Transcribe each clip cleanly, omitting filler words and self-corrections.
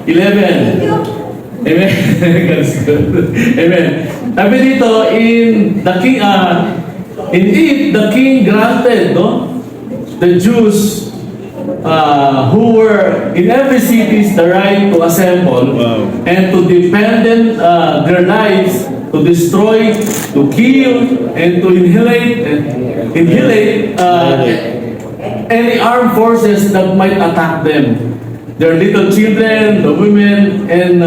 11. Amen. That's good. Amen. Sabi dito, in it, the king granted, no? The Jews who were in every city the right to assemble and to defend their lives, to destroy, to kill, and to annihilate any armed forces that might attack them. Their little children, the women, and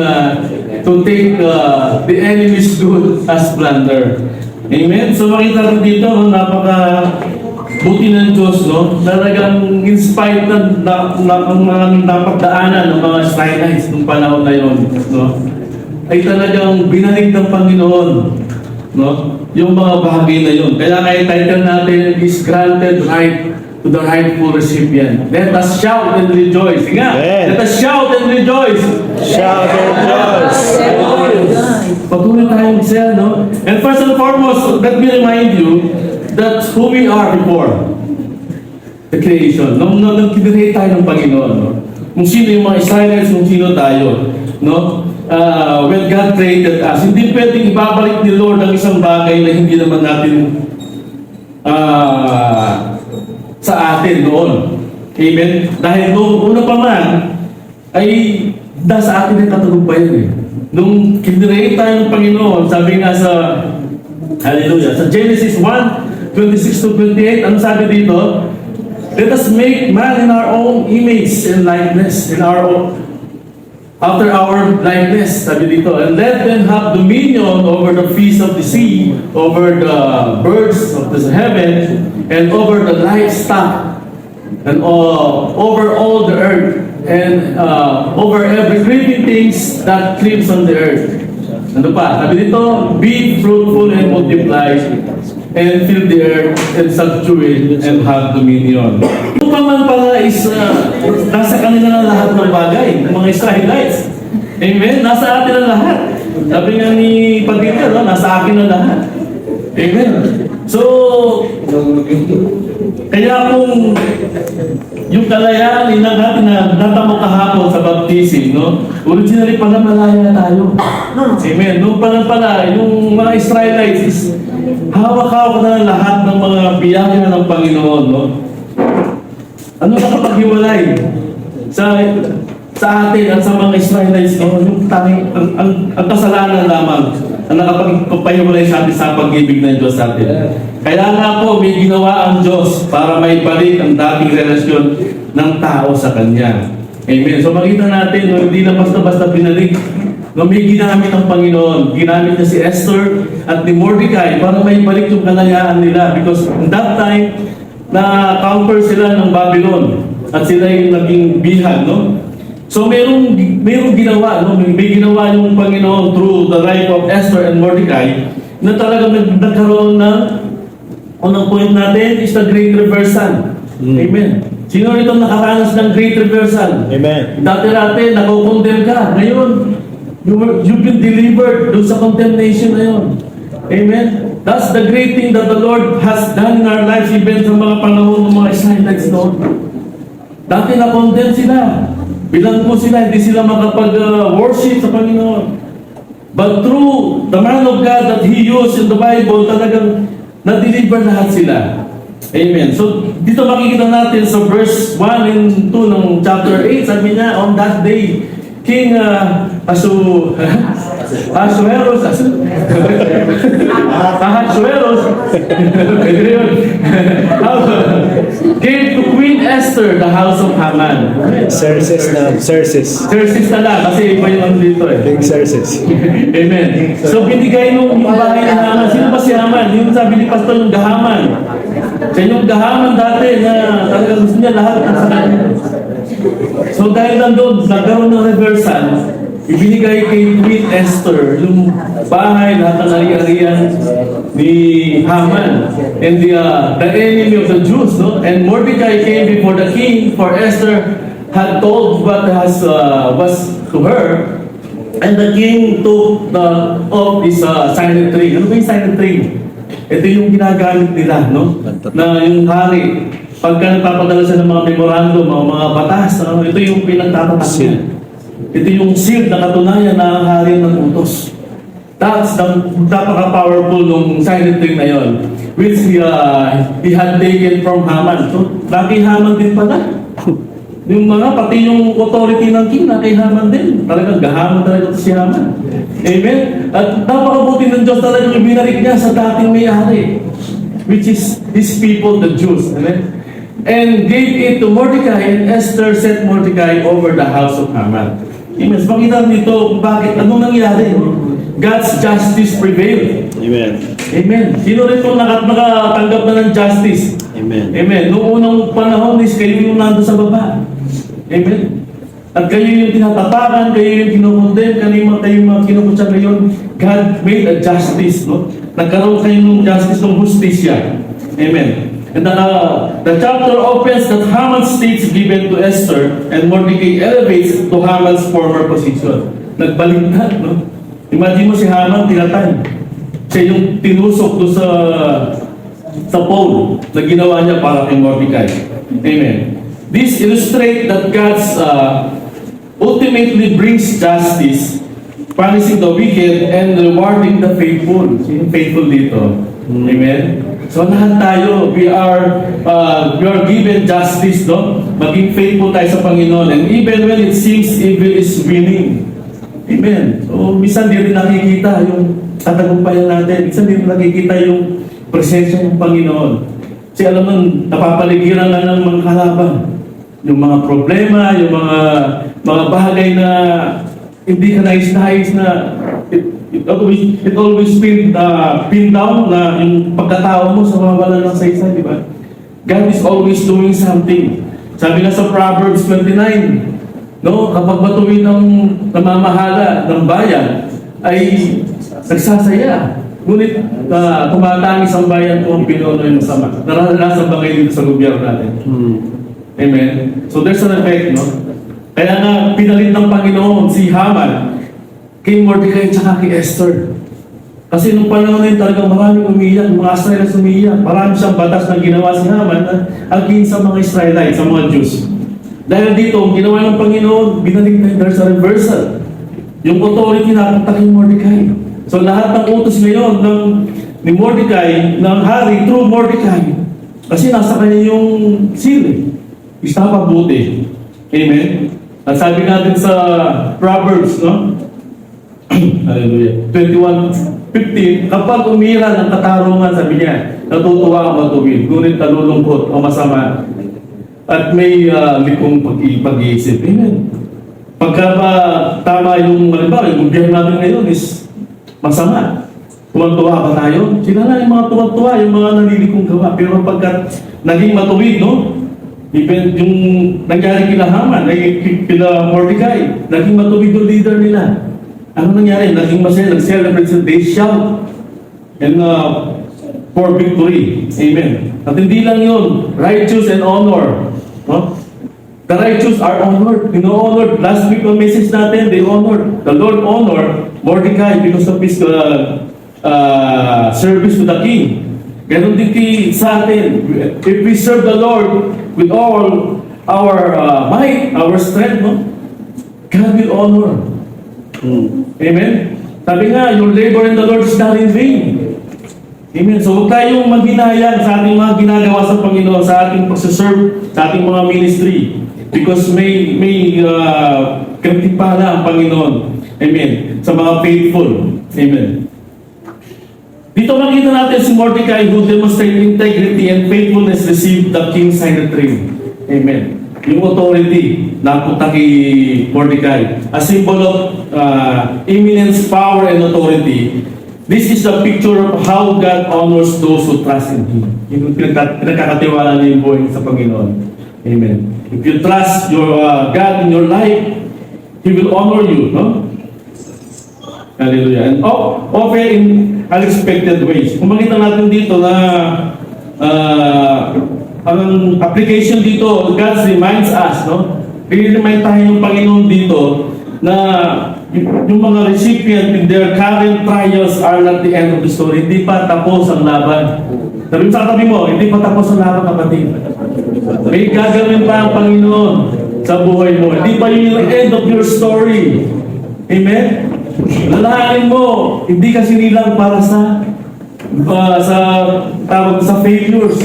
to take the enemy's good as plunder. Amen? So makita rin dito, napaka-buti ng Diyos, no? Talagang in spite ng mga napagdaanan ng mga Israelites nung panahon na yun, no? Ay talagang binalik ng Panginoon, no? Yung mga bagay na yun. Kaya title natin is Granted Right to the Rightful Recipient. Let us shout and rejoice. Sige nga, let us shout and rejoice. Shout and rejoice. Patuloy tayong masaya, no? And first and foremost, let me remind you that who we are before the creation. Nung kinreate tayo ng Panginoon, no? Kung sino yung mga Israelites, kung sino tayo, no? When God created us, hindi pwedeng ibabalik ni Lord ang isang bagay na hindi naman natin sa atin noon. Amen? Dahil noong una pa man, ay nasa atin ang katagumpayan eh. Nung kinreate tayo ng Panginoon, sabi nga sa Hallelujah, sa Genesis 1:26-28, ano sabi dito? Let us make man in our own image and likeness, after our likeness, sabi dito, and let them have dominion over the fish of the sea, over the birds of the heaven, and over the livestock, and over all the earth, and over every creeping things that creeps on the earth. Ano pa? Sabi dito, be fruitful and multiply, and fill the earth, and subdue it, and have dominion. Kung man pala is nasa kanila na lahat ng bagay, ng mga Israelites. Amen? Nasa atin ang lahat. Sabi nga ni Padilla, no? Nasa akin ang lahat. Amen? So, kaya kung yung kalayaan natin na natamo kahapon sa baptism, no? Originally pala malaya tayo. Amen? Noong pala, yung mga Israelites is hawak-hawak na lahat ng mga biyaya ng Panginoon, no? Ano nakapaghiwalay sa atin at sa mga Israelites, no? Yung ang kasalanan lamang ang nakapagpahiwalay sa atin sa pag-ibig ng Diyos sa atin. Kaya nga po, may ginawa ang Diyos para may balik ang dating relasyon ng tao sa Kanya. Amen. So makita natin, no, hindi na basta-basta binalik. No, may ginamit ang Panginoon. Ginamit niya si Esther at ni Mordecai para may balik yung kalayaan nila. Because in that time, na-conquer sila ng Babylon at sila yung naging bihag, no? So mayroong ginawa, no? May ginawa yung Panginoon through the life of Esther and Mordecai na talagang nagkaroon ng unang point natin is the Great Reversal. Amen. Sino rito nakaranas ng Great Reversal? Amen. Dati-dati, nakukondem ka. Ngayon, you've been delivered doon sa condemnation na yun. Amen. That's the great thing that the Lord has done in our lives even sa mga panahon ng mga Israelites noon. Dati na-condemn sila. Bilanggo sila, hindi sila makapag-worship sa Panginoon. But through the man of God that He used in the Bible, talagang na-deliver lahat sila. Amen. So, dito makikita natin sa verse 1 and 2 ng chapter 8, sabi niya, on that day, King Ahasuerus gave to Queen Esther the house of Haman. Xerxes na. Xerxes. Xerxes na lang, kasi iba yung dito eh. King Xerxes. Amen. So binigay yung bahay ni Haman. Sino ba si Haman? Yung sabi ni Pastor, yung Gahaman. Siya yung Gahaman dati na talagang gusto niya lahat ng kanya. So dahil nandun, nagkaroon ng reversal, ibinigay kay Queen Esther yung bahay, lahat ng ari-arian ni Haman and the enemy of the Jews, no? And Mordecai came before the king, for Esther had told what was to her, and the king took of this signet ring. Ano ba yung signet ring? Ito yung ginagamit nila, no? Na yung hari, pagka nagpapadala siya ng mga memorandum, mga batas, ito yung pinagtatatak niya. Ito yung seal na katunayan na ang hari ng utos. That's the napaka-powerful nung signet ring na yon, which he had taken from Haman. So, laki Haman din pala. Yung pati yung authority ng king, kay Haman din. Talagang gahaman talaga ito si Haman. Amen? At napakabuti ng Diyos talaga yung binarik niya sa dating may-ari, which is his people, the Jews. Amen? And gave it to Mordecai, and Esther set Mordecai over the house of Haman. Amen? So, makita nito kung bakit, anong nangyari? God's justice prevailed. Amen. Amen. Sino rin itong nakatanggap na ng justice? Amen. Amen. Noong unang panahon is kayo yung nandun sa baba. Amen. At kayo yung tinatapakan, kayo yung kinukondem, kayo yung mga kinukutsa ngayon. God made a justice, no? Nagkaroon kayo ng justice, ng justisya. Amen. And the chapter opens that Haman's states given to Esther, and Mordecai elevates to Haman's former position. Nagbaliktad, no? Imagine mo si Haman, tinatay. Siya yung tinusok doon sa pole na ginawa niya para kay Mordecai. Amen. This illustrates that God's ultimately brings justice, punishing the wicked and rewarding the faithful. Sino faithful dito? Amen. So lahat tayo, we are given justice, no? Maging faithful tayo sa Panginoon, and even when it seems evil is winning. Amen. So minsan di rin nakikita yung katagumpayan natin. Minsan di rin nakikita yung presensya ng Panginoon. Kasi alam mo, napapaligiran lang ng mga kalaban. Yung mga problema, yung mga bagay na hindi ka nais-nais na it always pin down na yung pagkatao mo sa mawawalan ng saysay, di ba? God is always doing something. Sabi nga sa Proverbs 29, no, kapag matuwid ng namamahala ng bayan, ay nagsasaya. Ngunit tumatangis ang bayan kung ang pinuno yung masama. Naranasan ba kayo dito sa gobyerno natin? Amen? So there's an effect, no? Kaya nga, pinalit ng Panginoon si Haman kay Mordecai at kay Esther. Kasi nung panahon na yun, talagang maraming umiiyak, mga Israelites umiiyak. Marami siyang batas na ginawa si Haman against sa mga Israelites, sa mga Jews. Dahil dito, ang ginawa ng Panginoon, binalik na there's a reversal. Yung authority napunta kay Mordecai. So lahat ng utos ngayon ni Mordecai, ng hari, through Mordecai. Kasi nasa kanya yung seal eh. Mabuti. Amen? At sabi natin sa Proverbs, no? Hallelujah. 21:15, kapag umira ng katarungan, sabi niya, natutuwa ang matuwid, ngunit nalulungkot o masama, at may likong pag-iisip. Amen. Pagka ba tama yung, halimbawa, yung gobyerno natin ngayon is masama. Tuwan-tuwa ba tayo? Sila na yung mga tuwan-tuwa, yung mga nalilikong gawa. Pero pagka naging matuwid, no? Even yung nangyari kila Haman, kila Mordecai, naging matuwid yung leader nila. Ano nangyari? Naging masaya, nag-celebrate sila, they shout. And for victory. Amen. At hindi lang yun, righteous and honor. No? The righteous are honored. Honored. Last week on message natin, they honored. The Lord honored Mordecai because of his service to the king. Ganon din sa atin. If we serve the Lord with all our might, our strength, no? God will honor. Amen? Sabi nga, your labor in the Lord is not in vain. Amen. So huwag tayong maghinayang sa ating mga ginagawa sa Panginoon, sa ating pagsaserve, sa ating mga ministry. Because may katimpala ang Panginoon. Amen. Sa mga faithful. Amen. Dito makita natin si Mordecai who demonstrated integrity and faithfulness received the king's signet ring. Amen. Yung authority napunta kay Mordecai. A symbol of eminence, power, and authority. This is the picture of how God honors those who trust in Him. Yung pinagkakatiwala niya yung buhay sa Panginoon. Amen. If you trust your God in your life, He will honor you, no? Hallelujah. And often in unexpected ways. Kung makita natin dito na ang application dito, God reminds us, no? I-remind tayo ng Panginoon dito na yung mga recipient in their current trials are not the end of the story. Hindi pa tapos ang laban. Sabi mo, hindi pa tapos ang laban, kapatid. May gagawin pa ang Panginoon. sa buhay mo. Hindi pa yun yung end of your story. Amen? Lalahanin mo, hindi kasi nilang para sa failures.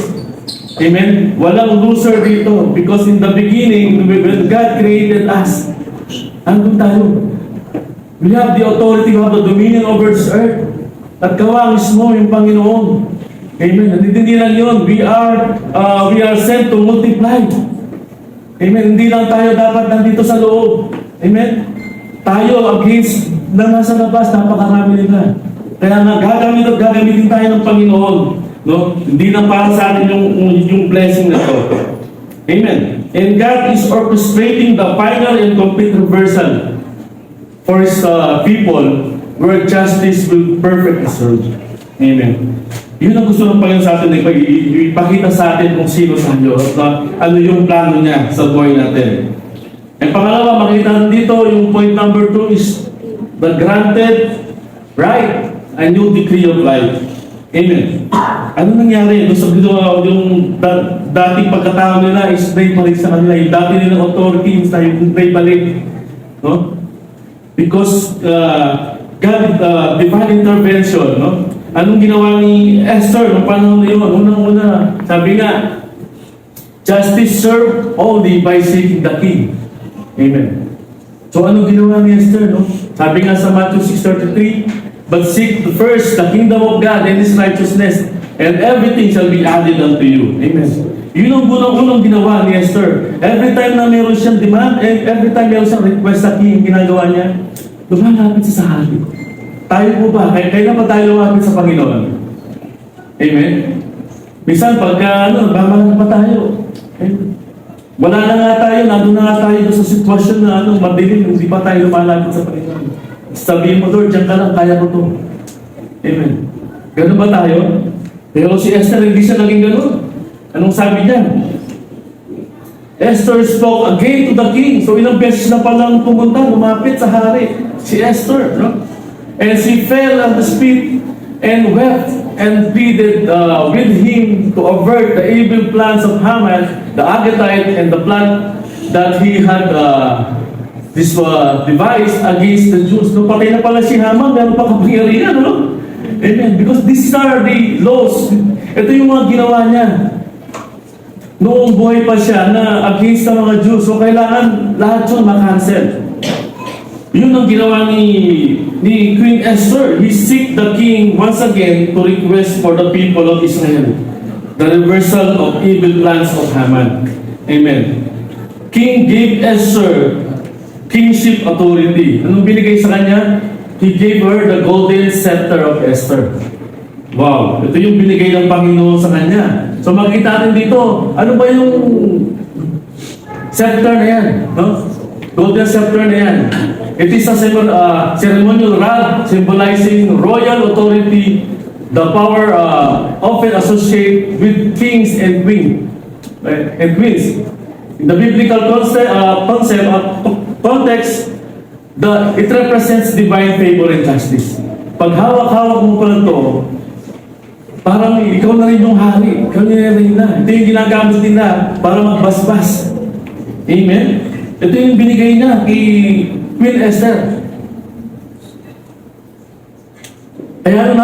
Amen? Walang loser dito. Because in the beginning, when God created us, andun tayo. We have the authority, we have the dominion over this earth. At kawangis mo yung Panginoon. Amen. Hindi lang yun. We are sent to multiply. Amen. Hindi lang tayo dapat nandito sa loob. Amen. Tayo against na nasa labas, napakarami nila. Kaya nga, gagamitin tayo ng Panginoon. No? Hindi lang para sa atin yung blessing na to. Amen. And God is orchestrating the final and complete reversal for His people where justice will perfectly serve. Amen. Yun ang gusto ng Panginoon sa atin, ipakita sa atin kung sino tayo at ano yung plano niya sa buhay natin. And pangalawa, makita natin dito, yung point number 2 is the granted right, a new decree of life. Amen. Ano nangyari? Yung dating pagkatao nila is naibalik sa kanila. Yung dati nilang authority is naibalik. No? Because God, divine intervention, no? Anong ginawa ni Esther noong panahon na yun? Unang-una, sabi nga, justice served only by seeking the king. Amen. So anong ginawa ni Esther, no? Sabi nga sa Matthew 6:33, but seek first the kingdom of God and His righteousness, and everything shall be added unto you. Amen. Yun ang unang ginawa ni Esther. Every time na meron siyang demand, and every time meron siyang request sa king, ginagawa niya, lumalapit siya sa hari. Tayo po ba? Kailan pa tayo lumapit sa Panginoon? Amen? Minsan, pagka, babalang pa tayo. Amen. Wala na nga tayo, nandun na nga tayo sa sitwasyon na, madilim, hindi pa tayo lumalapit sa Panginoon. Sabihin mo, Lord, diyan ka lang, kaya ko to. Amen. Ganun ba tayo? Pero si Esther, hindi siya naging ganun. Anong sabi niya? Esther spoke again to the king. So ilang beses na palang pumunta, lumapit sa hari. Si Esther, no? And she fell at his feet and wept and pleaded with him to avert the evil plans of Haman, the Agagite, and the plan that he had devised against the Jews. No, patay na pala si Haman, meron pa kapangyarihan, no? Amen. Because these are the laws. Ito yung mga ginawa niya. Noong buhay pa siya na against sa mga Jews. So kailangan lahat yun makancel. Yun ang ginawa ni Queen Esther. He seek the king once again to request for the people of Israel the reversal of evil plans of Haman. Amen. King gave Esther kingship authority. Anong binigay sa kanya? He gave her the golden scepter of Esther. Wow, ito yung binigay ng Panginoon sa kanya. So makita natin dito, ano ba yung scepter na yan? No? Golden scepter na yan. It is a ceremonial rod symbolizing royal authority, the power often associated with kings and queens. In the biblical context, it represents divine favor and justice. Pag hawak-hawak mo pa ito, parang ikaw na rin yung hari. Ikaw na rin na. Ito yung ginagamit nila para magbasbas. Amen? Ito yung binigay niya kay Queen Esther. Kaya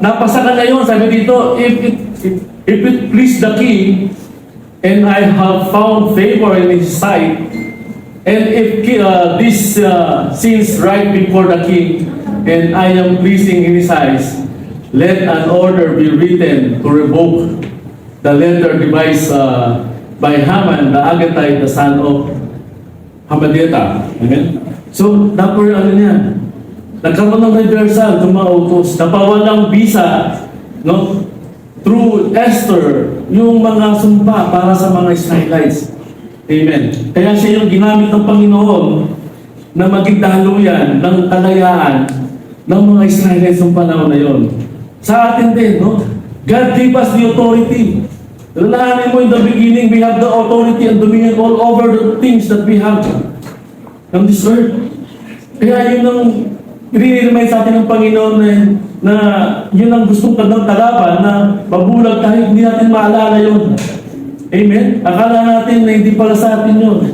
napasa ka na yun. Sabi dito, if it please the king, and I have found favor in his sight, and if this seems right before the king, and I am pleasing in his eyes, let an order be written to revoke the letter devised by Haman, the Agagite, the son of Hamadiata. Amen? So, nagkaroon ng reversal ng mga utos. Napawalang visa, no? Through Esther, yung mga sumpa para sa mga Israelites. Amen. Kaya siya yung ginamit ng Panginoon na maging daluyan ng kalayaan ng mga Israelites ng panahon na yon. Sa atin din, no? God gave us the authority. Lalahanin mo in the beginning, we have the authority and dominion all over the things that we have on this earth. Kaya yun ang i-remind sa atin ng Panginoon na yun ang gustong kalaban na mabulag tayo, hindi natin maalala yun. Amen? Akala natin na hindi pala sa atin yun.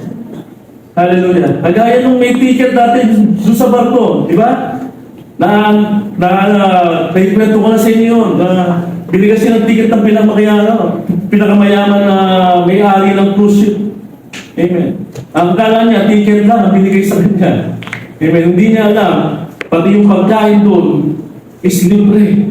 Hallelujah. Kagaya nung may ticket natin doon sa barko, di ba? Naikwento ko na sa inyo yun, na binigay siya ng ticket ng pinakamayaman na may-ari ng cruise ship. Amen. Ang kala niya, ticket lang ang binigay sa kanya. Amen. Hindi niya alam, pati yung pagkain doon is libre.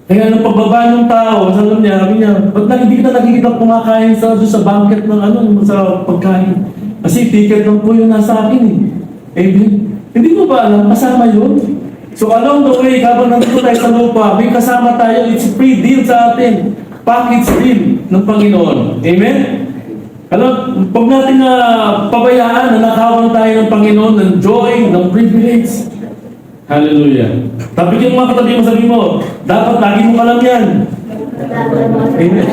Kaya nung pagbaba ng tao, sabi niya, ba't hindi kita nakikita kumakain sa banquet ng sa pagkain? Kasi ticket lang po yung nasa akin eh. Amen. Hindi mo ba alam, kasama yun? So along the way, habang nandito tayo sa lupa, may kasama tayo, it's free deal sa atin. Package deal ng Panginoon. Amen? Alam, pag natin pabayaan na nakawan tayo ng Panginoon ng joy, ng privilege. Hallelujah. Tapos yung mga katabi mo, sabi mo, dapat lagi mo alam yan. Amen.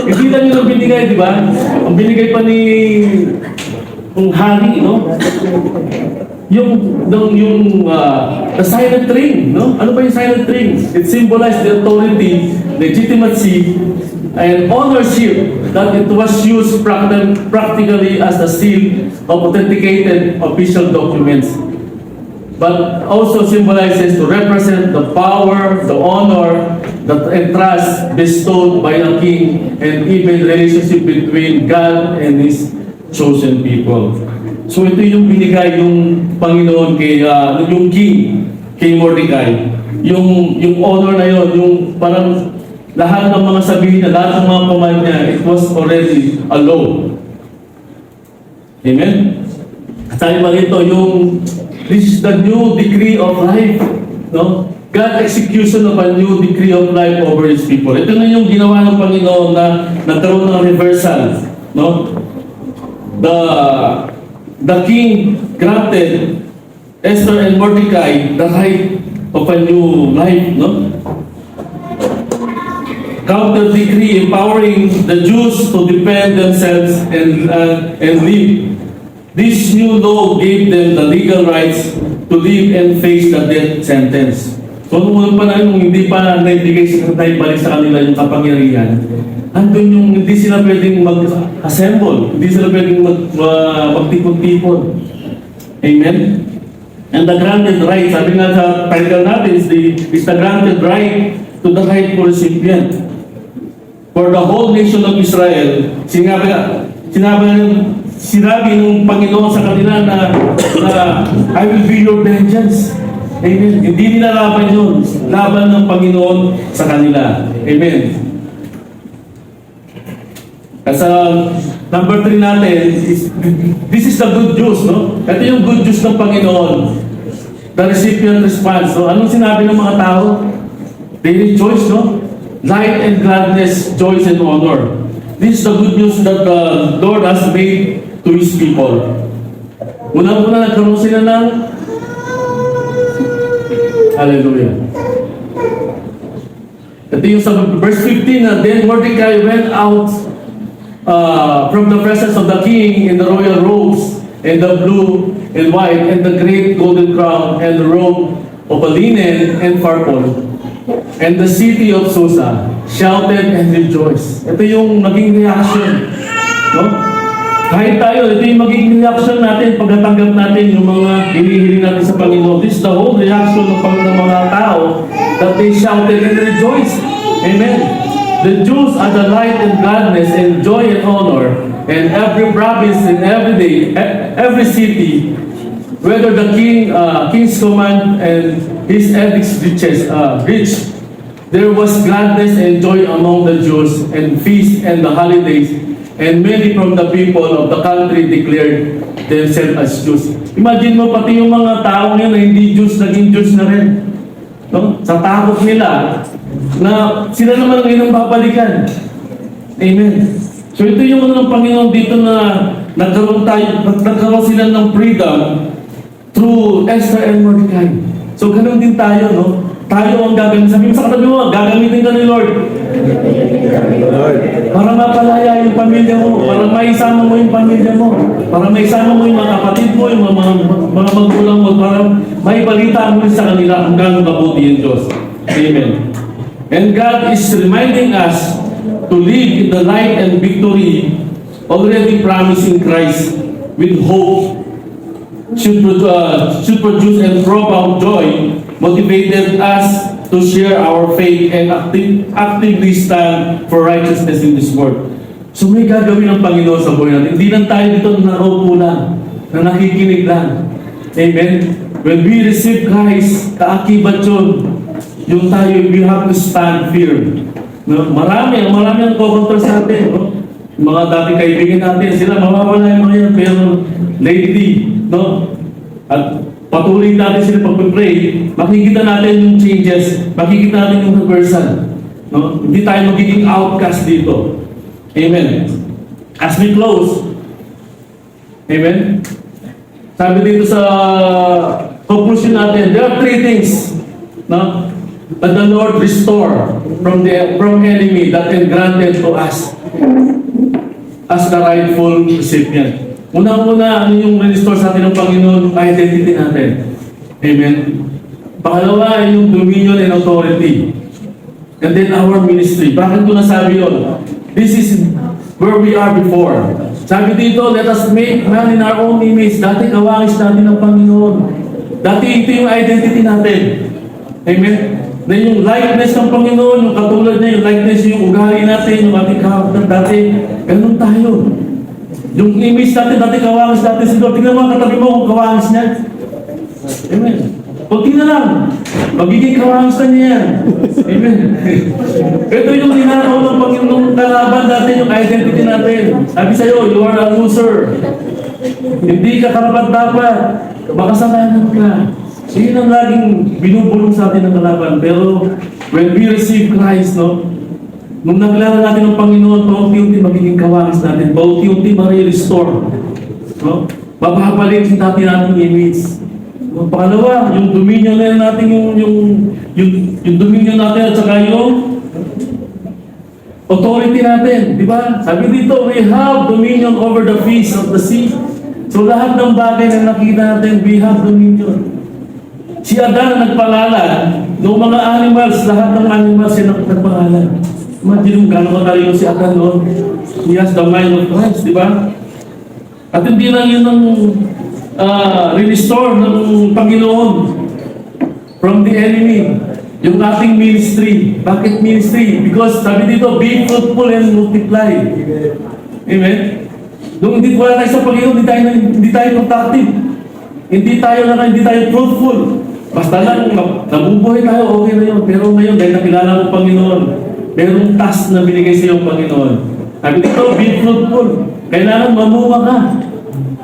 Hindi lang yun ang binigay, di ba? Ang binigay pa ni hari, no? The silent ring, no? Ano ba yung silent ring? It symbolized the authority, legitimacy, and ownership that it was used practically as a seal of authenticated official documents, but also symbolizes to represent the power, the honor, and trust bestowed by a king, and even relationship between God and His chosen people. So ito yung binigay yung Panginoon kay yung king, kay Mordecai. Yung honor na yon, yung parang lahat ng mga sabihin niya, lahat ng mga command niya, it was already a law. Amen? Sabi pa rito, this is the new decree of life. No? God execution of a new decree of life over His people. Ito na yung ginawa ng Panginoon na nagkaroon ng reversal. No? The king granted Esther and Mordecai the right of a new life. No? Counter decree empowering the Jews to defend themselves and live. This new law gave them the legal rights to live and face the death sentence. So nung pa na nung hindi pa naibigay balik sa kanila yung kapangyarihan, andun yung hindi sila pwedeng mag-assemble, hindi sila pwedeng magtipon-tipon. Amen? And the granted right, sabi nga sa title natin, is the granted right to the rightful recipient. For the whole nation of Israel, sinabi ng Panginoon sa kanila na I will be your vengeance. Amen. Hindi nila laban yun. Laban ng Panginoon sa kanila. Amen. Kasi number 3 natin, this is the good news, no? Ito yung good news ng Panginoon. The recipient response. So, anong sinabi ng mga tao? They rejoice, no? Light and gladness, joy and honor. This is the good news that the Lord has made to His people. Unang-una nagkaroon sila ng Hallelujah. Ito yung sa verse 15 na then Mordecai went out from the presence of the king in the royal robes and the blue and white and the great golden crown and the robe of a linen and purple. And the city of Susa shouted and rejoiced. Ito yung naging reaction. No? Kahit tayo, ito yung magiging reaction natin pagkatanggap natin yung mga hinihiling natin sa Panginoon. This is the whole reaction ng mga tao that they shouted and rejoiced. Amen. The Jews are the light and gladness and joy and honor, and every province and every day, every city, whether the king's command and his edicts reached, there was gladness and joy among the Jews, and feasts and the holidays, and many from the people of the country declared themselves as Jews. Imagine mo, pati yung mga tao ngayon na hindi Jews, naging Jews na rin. No? Sa takot nila, na sila naman ngayon ang babalikan. Amen. So ito yung ng Panginoon dito na nagkaroon sila ng freedom through Esther and Mordecai. So ganun din tayo, no? Tayo ang gagamitin. Sabi mo sa katabi mo, gagamitin ka ni Lord. Para mapalaya yung pamilya mo, para maisama mo yung pamilya mo, para maisama mo yung mga kapatid mo, yung mga magulang mo, para maibalita mo sa kanila kung gano'ng mabuti yung Diyos. Amen. And God is reminding us to live in the light and victory already promising Christ with hope should produce and profound joy, motivated us to share our faith and actively stand for righteousness in this world. So may gagawin ng Panginoon sa buhay natin. Hindi lang tayo dito nakaupo lang, na nakikinig lang. Amen? When we receive Christ, kaakibat yun. Yung tayo, we have to stand firm. No? Marami ang kukontra sa atin. No? Yung mga dating kaibigan natin, sila mawawala yung mga yan. Pero lately, no? At patuloy natin sila pag-pray, makikita natin yung changes, makikita natin yung reversal. No? Hindi tayo magiging outcast dito. Amen. As we close, amen. Sabi dito sa conclusion natin, there are three things, no, that the Lord restore from enemy that can granted to us as the rightful recipient. Unang-una, ano yung restore sa atin ng Panginoon? Identity natin. Amen. Pangalawa, yung dominion and authority. And then our ministry. Bakit ko nasabi yun? This is where we are before. Sabi dito, let us make man in our own image. Dati kawangis natin ng Panginoon. Dati ito yung identity natin. Amen? Na yung likeness ng Panginoon, yung katulad niya, yung likeness, yung ugali natin, yung ating character dati, ganun tayo. Yung image natin, dati kawangis natin si Lord. Tingnan mo, katabi mo kung kawangis niya. Amen. Kunti na lang. Magiging kawangis na niya yan. Amen. Ito yung ninakaw ng Panginoong kalaban natin, yung identity natin. Sabi sa'yo, you are a loser. Hindi ka karapat-dapat. Makasalanan ka. So yun ang laging binubulong sa atin ng kalaban. Pero when we receive Christ, no, nung nakilala natin ng Panginoon, paunti-unti magiging kawangis natin. Paunti-unti ma-restore. No? Mapapalik natin natin image. Pangalawa, yung dominion na natin, yung dominion natin at saka yung authority natin, di ba? Sabi dito, we have dominion over the fish of the sea. So lahat ng bagay na nakita natin, we have dominion. Si Adan nagpangalan, noong mga animals, lahat ng animals siya nagpangalan. Imagine kung gano'n katalino si Adan noon. He has the mind of Christ, di ba? At hindi lang yun ang restore ng Panginoon from the enemy. Yung ating ministry. Bakit ministry? Because sabi dito, be fruitful and multiply. Amen? Nung hindi wala tayo sa Panginoon, hindi tayo productive. Hindi tayo fruitful. Basta lang, nabubuhay tayo, okay na yun. Pero ngayon, dahil nakilala mo Panginoon, merong task na binigay sa iyong Panginoon. Sabi dito, be fruitful. Kailangan mamunga ka.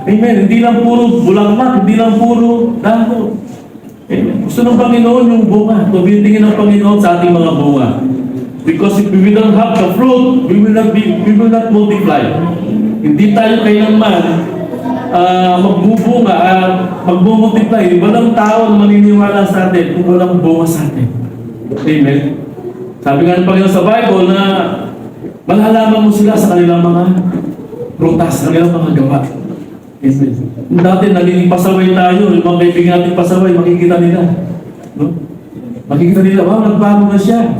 Amen. Hindi lang puro bulaklak, hindi lang puro dahon. Amen. Gusto ng Panginoon yung bunga. Tumitingin ng Panginoon sa ating mga bunga. Because if we don't have the fruit, we will not multiply. Hindi tayo kailanman magbubunga at magmumultiply. Walang tao na maniniwala sa atin kung walang bunga sa atin. Amen. Sabi nga ng Panginoon sa Bible na malalaman mo sila sa kanilang mga prutas, kanilang mga gawa. Amen. Dati naging pasaway tayo, yung mga kaibigan natin pasaway, makikita nila. No? Makikita nila, wow, nagbago na siya.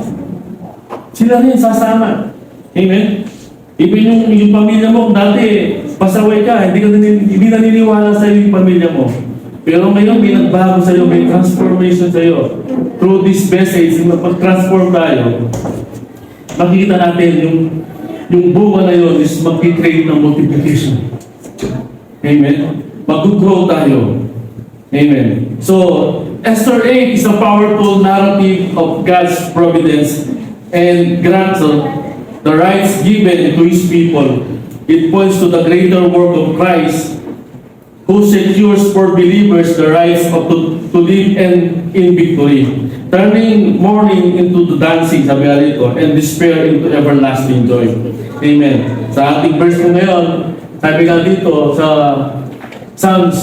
Sila rin sasama. Amen? Even yung pamilya mo, dati pasaway ka, hindi naniniwala sa yung pamilya mo. Pero ngayon, may nagbago sa iyo, may transformation sa iyo. Through this message, mag-transform tayo. Makikita natin yung bunga na yun is mag-create ng multiplication. Amen? Mag-grow tayo. Amen. So, Esther 8 is a powerful narrative of God's providence and grants the rights given to His people. It points to the greater work of Christ who secures for believers the rights to live in victory, turning mourning into the dancing, sabi nga dito, and despair into everlasting joy. Amen. Sa ating verse ko ngayon, sabi nga dito sa Psalms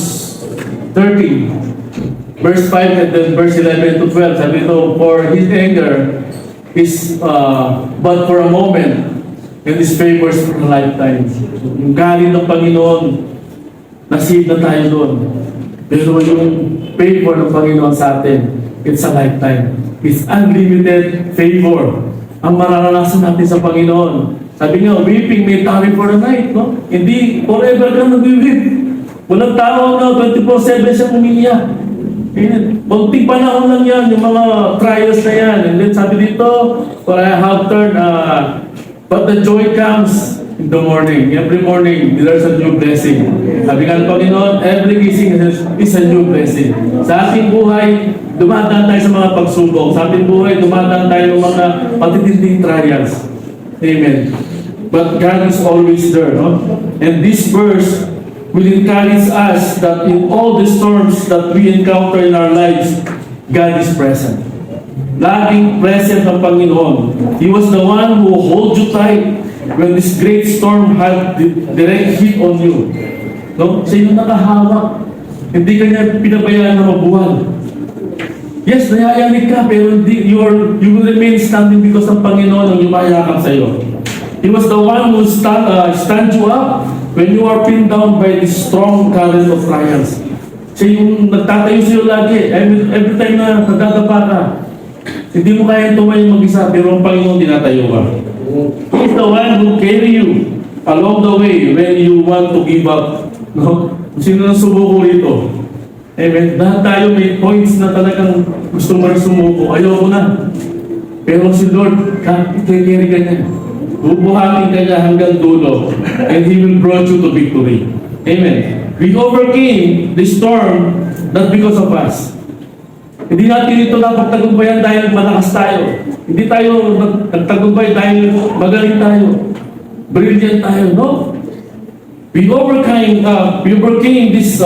30, verse 5 and then verse 11 to 12, sabi dito, for His anger is but for a moment, and His favors for a lifetime. Yung galing ng Panginoon, nasave na tayo doon. Pero yung favor ng Panginoon sa atin, it's a lifetime. It's unlimited favor. Ang mararanasan natin sa Panginoon, Sabi nga, weeping may tarry for a night, no? Hindi forever kang nag-weep. Walang tao na 24/7 siya umiiyak. Kunting panahon lang yan, yung mga trials na yan. And then sabi dito, for I have turned, but the joy comes in the morning. Every morning, there's a new blessing. Sabi nga ng Panginoon, every gising is a new blessing. Sa ating buhay, dumadaan tayo sa mga pagsubok. Sa ating buhay, dumadaan tayo ng mga patitinding trials. Amen. But God is always there, no? And this verse will encourage us that in all the storms that we encounter in our lives, God is present. Laging present ang Panginoon. He was the one who holds you tight when this great storm had direct hit on you. No? Siya yung nakahawak. Hindi ka niya pinabayaan na mabuhay. Yes, nayayanig ka, pero you will remain standing because ng Panginoon ang yumayakap sa iyo. He was the one who stand you up when you are pinned down by this strong current of trials. Siya yung nagtatayo sa iyo lagi. Every time na nagdadapa ka, hindi mo kaya tumayo mag-isa, pero ang Panginoon tinatayo ka. He is the one who carry you along the way when you want to give up. No? Sino nang sumuko rito? Amen. Lahat tayo may points na talagang gusto mo rin sumuko. Ayaw ko na. Pero si Lord, i-carry ka niya. Bubuhatin ka niya hanggang dulo. And He will bring you to victory. Amen. We overcame the storm not because of us. Hindi natin ito napagtagumpayan dahil malakas tayo. Hindi tayo nagtagumpay dahil magaling tayo. Brilliant tayo, no? We overcame this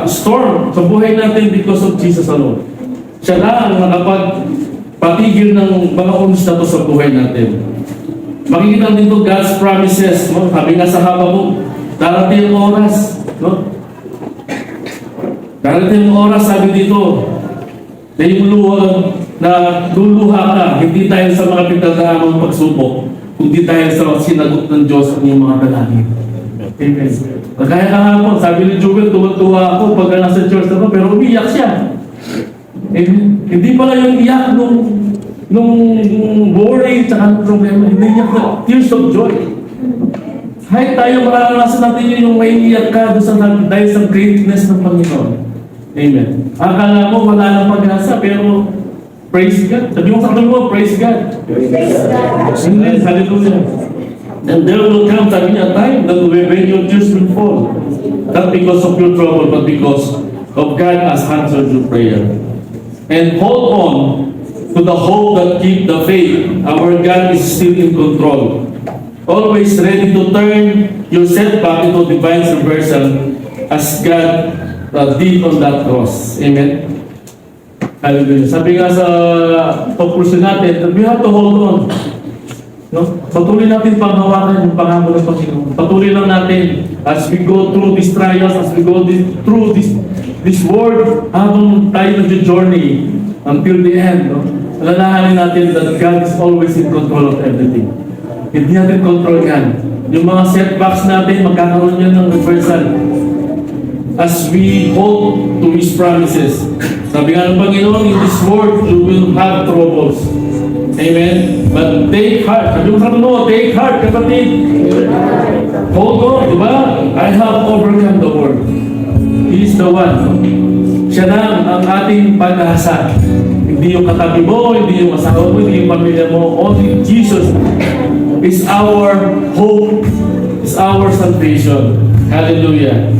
storm sa buhay natin because of Jesus alone. Siya lang ang nakapagpatigil ng mga unos na to sa buhay natin. Makikita dito God's promises, no? Sabi nga sa Habakuk, darating ang oras, no? Darating ang oras, sabi dito, na yung na luluha ka, hindi dahil sa mga pinagdadaang pagsubok, kundi dahil sa sinagot ng Diyos ang iyong mga dalangin. Amen. Kaya kahapon, sabi ni Jubel, tuwa ako pag nasa church ako, pero umiyak siya. Amen. Hindi pala yung iyak nung worry, tsaka problema, hindi iyak na tears of joy. Kahit tayo mararanasan natin yung may iyak ka dahil sa greatness ng Panginoon. Amen. Akala mo wala nang pag-asa, pero praise God. Sabi mo sa mo, praise God. Amen. Hallelujah. And there will come, sabi niya, time that when your tears will fall. Not because of your trouble, but because of God has answered your prayer. And hold on to the hope that keep the faith. Our God is still in control. Always ready to turn your setback into divine reversal as God did on that cross. Amen. Hallelujah. Sabi nga sa conclusion natin, we have to hold on. No? Patuloy natin panghawakan yung pangako ng Panginoon. Patuloy lang natin as we go through these trials, as we go through this world, habang tayo nag-journey until the end. No? Alalahanin natin that God is always in control of everything. Hindi natin control yan. Yung mga setbacks natin, magkakaroon yan ng reversal as we hold to His promises. Sabi nga ng Panginoon, in this world, you will have troubles. Amen? But take heart. Sabi mo sa mo, take heart, kapatid. Hold on, di ba? I have overcome the world. He is the one. Siya lang ang ating pag-asa. Hindi yung katabi mo, hindi yung asawa mo, hindi yung pamilya mo. Only Jesus is our hope, is our salvation. Hallelujah.